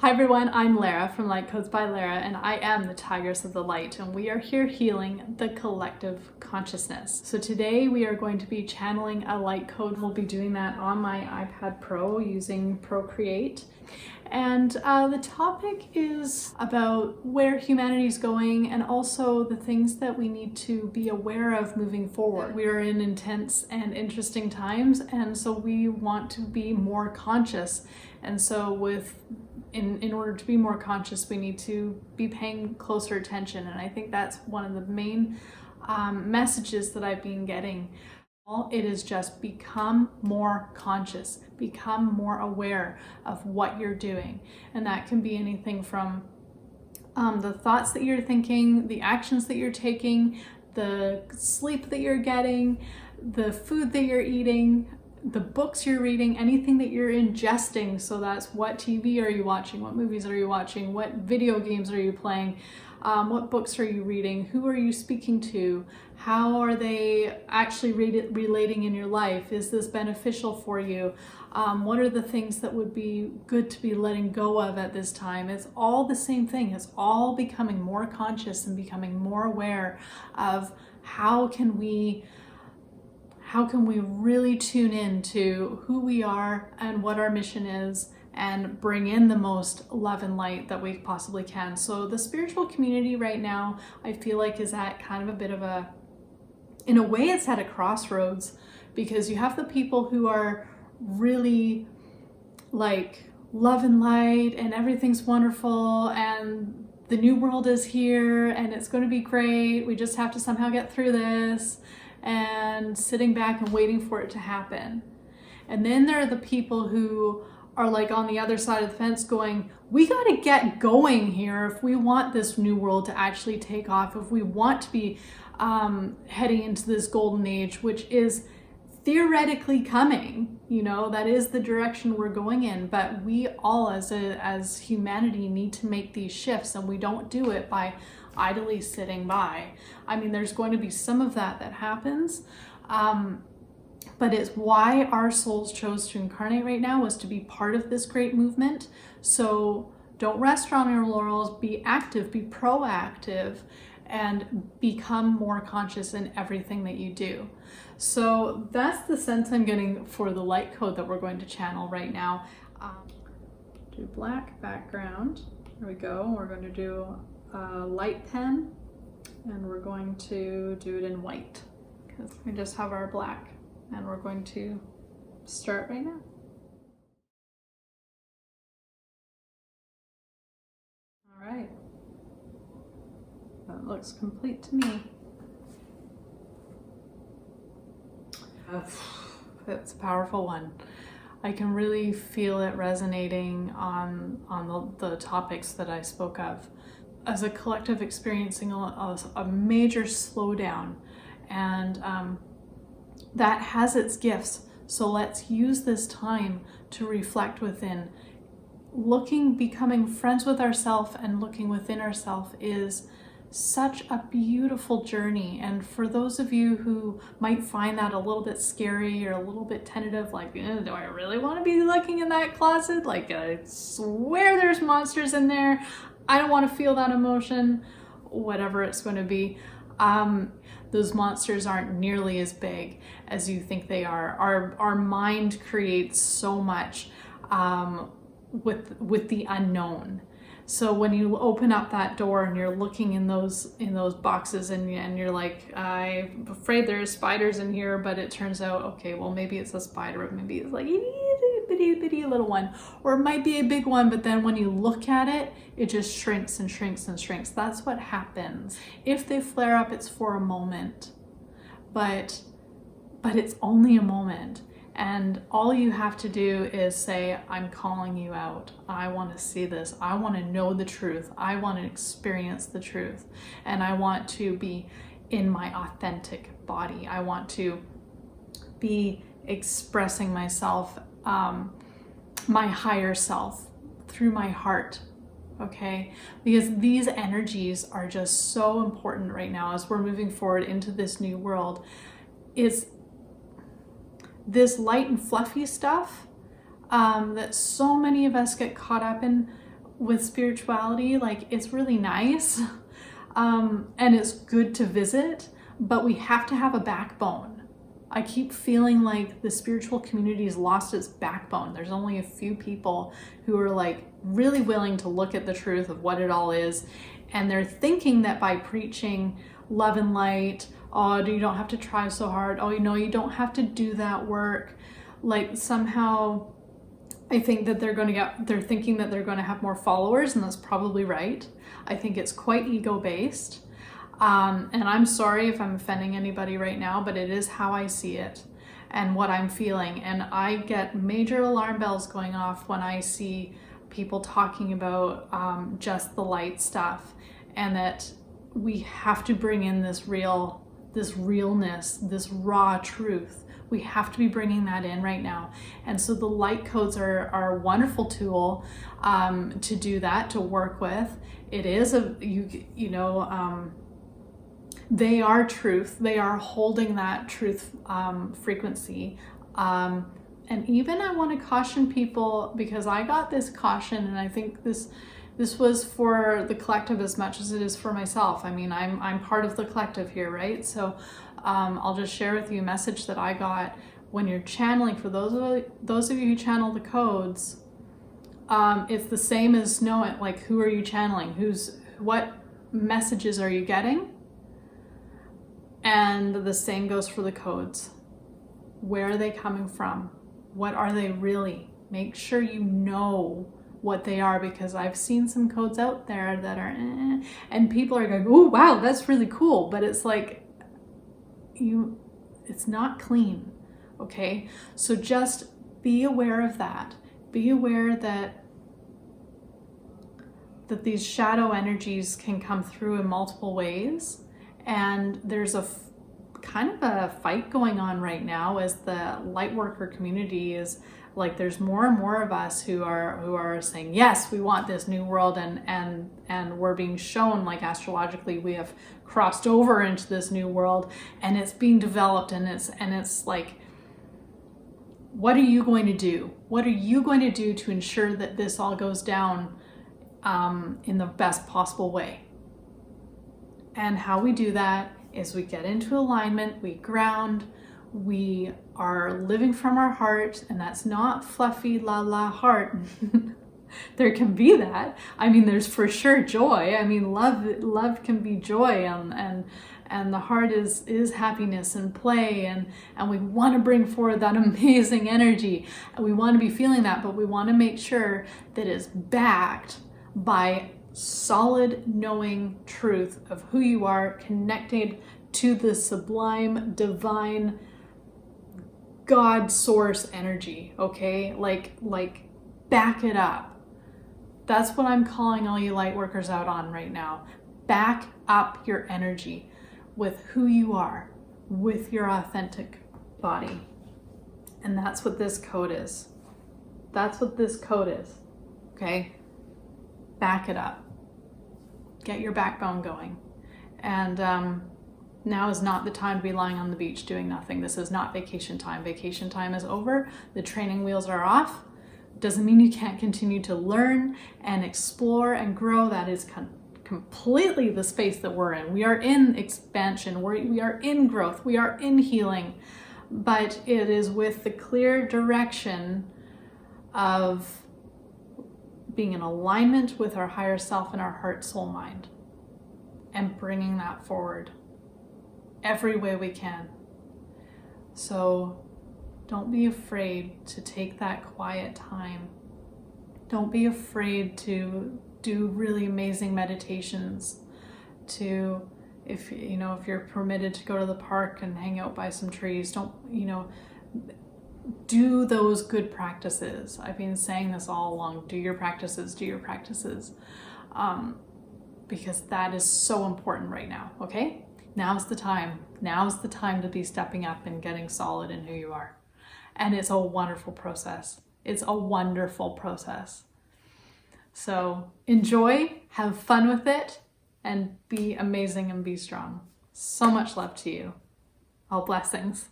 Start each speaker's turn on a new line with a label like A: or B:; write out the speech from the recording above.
A: Hi everyone, I'm Lara from Light Codes by Lara, and I am the Tigress of the Light, and we are here healing the collective consciousness. So today we are going to be channeling a light code. We'll be doing that on my iPad Pro using Procreate. And the topic is about where humanity is going and also the things that we need to be aware of moving forward. We are in intense and interesting times, and so we want to be more conscious. And so in order to be more conscious, we need to be paying closer attention. And I think that's one of the main messages that I've been getting. It is just become more conscious, become more aware of what you're doing. And that can be anything from the thoughts that you're thinking, the actions that you're taking, the sleep that you're getting, the food that you're eating, the books you're reading, anything that you're ingesting. So that's what TV are you watching, what movies are you watching, what video games are you playing, what books are you reading, who are you speaking to, how are they actually relating in your life, is this beneficial for you, what are the things that would be good to be letting go of at this time. It's all the same thing. It's all becoming more conscious and becoming more aware of how can we really tune in to who we are and what our mission is and bring in the most love and light that we possibly can. So the spiritual community right now, I feel like, is at kind of a bit of in a way it's at a crossroads, because you have the people who are really like love and light and everything's wonderful and the new world is here and it's going to be great. We just have to somehow get through this, and sitting back and waiting for it to happen. And then there are the people who are like on the other side of the fence going, we got to get going here if we want this new world to actually take off, if we want to be heading into this golden age, which is theoretically coming. You know, that is the direction we're going in, but we all as humanity need to make these shifts, and we don't do it by idly sitting by. I mean, there's going to be some of that happens, but it's why our souls chose to incarnate right now, was to be part of this great movement. So don't rest on your laurels, be active, be proactive, and become more conscious in everything that you do. So that's the sense I'm getting for the light code that we're going to channel right now. Do black background. There we go. We're going to do a light pen, and we're going to do it in white because we just have our black, and we're going to start right now. All right. That looks complete to me. It's a powerful one. I can really feel it resonating on the topics that I spoke of. As a collective experiencing a major slowdown, and that has its gifts. So let's use this time to reflect within. Becoming friends with ourselves and looking within ourselves is such a beautiful journey. And for those of you who might find that a little bit scary or a little bit tentative, like, do I really want to be looking in that closet? Like, I swear there's monsters in there. I don't want to feel that emotion, whatever it's going to be. Those monsters aren't nearly as big as you think they are. Our mind creates so much with the unknown. So when you open up that door and you're looking in those boxes and you're like, I'm afraid there's spiders in here, but it turns out, okay, well, maybe it's a spider, maybe it's like bitty little one, or it might be a big one, but then when you look at it, it just shrinks and shrinks and shrinks. That's what happens. If they flare up, it's for a moment, but it's only a moment. And all you have to do is say, I'm calling you out. I want to see this. I want to know the truth. I want to experience the truth. And I want to be in my authentic body. I want to be expressing myself, my higher self, through my heart. Okay? Because these energies are just so important right now as we're moving forward into this new world. This light and fluffy stuff that so many of us get caught up in, with spirituality, like it's really nice and it's good to visit, but we have to have a backbone. I keep feeling like the spiritual community has lost its backbone. There's only a few people who are like really willing to look at the truth of what it all is. And they're thinking that by preaching love and light, oh, you don't have to try so hard. Oh, you don't have to do that work. Like somehow I think that they're thinking that they're going to have more followers, and that's probably right. I think it's quite ego-based. And I'm sorry if I'm offending anybody right now, but it is how I see it and what I'm feeling. And I get major alarm bells going off when I see people talking about just the light stuff, and that we have to bring in this realness, this raw truth. We have to be bringing that in right now. And so the light codes are a wonderful tool to do that, to work with. It is they are truth. They are holding that truth frequency. And even I want to caution people, because I got this caution, and I think this was for the collective as much as it is for myself. I mean, I'm part of the collective here, right? So I'll just share with you a message that I got when you're channeling. For those of you who channel the codes, it's the same as knowing, like, who are you channeling? What messages are you getting? And the same goes for the codes. Where are they coming from? What are they really? Make sure you know what they are, because I've seen some codes out there that are and people are going, oh wow, that's really cool, but it's like it's not clean. Okay, so just be aware of that. Be aware that these shadow energies can come through in multiple ways, and there's a kind of a fight going on right now as the light worker community is like, there's more and more of us who are saying, yes, we want this new world, and we're being shown, like, astrologically we have crossed over into this new world, and it's being developed, and it's like, what are you going to do? What are you going to do to ensure that this all goes down in the best possible way? And how we do that is we get into alignment, we ground, we are living from our heart, and that's not fluffy la heart. There can be that. I mean, there's for sure joy. I mean, love can be joy, and the heart is happiness and play, and we want to bring forward that amazing energy, and we want to be feeling that, but we want to make sure that it's backed by solid knowing truth of who you are, connected to the sublime, divine, God source energy. Okay, like back it up. That's what I'm calling all you light workers out on right now. Back up your energy with who you are, with your authentic body. And that's what this code is. That's what this code is. Okay? Back it up. Get your backbone going. And now is not the time to be lying on the beach doing nothing. This is not vacation time. Vacation time is over. The training wheels are off. Doesn't mean you can't continue to learn and explore and grow. That is completely the space that we're in. We are in expansion. We are in growth. We are in healing. But it is with the clear direction of being in alignment with our higher self and our heart, soul, mind, and bringing that forward every way we can. So don't be afraid to take that quiet time. Don't be afraid to do really amazing meditations, if you're permitted to go to the park and hang out by some trees, do those good practices. I've been saying this all along. Do your practices, because that is so important right now. Okay? Now's the time. Now's the time to be stepping up and getting solid in who you are. And it's a wonderful process. It's a wonderful process. So enjoy, have fun with it, and be amazing and be strong. So much love to you. All blessings.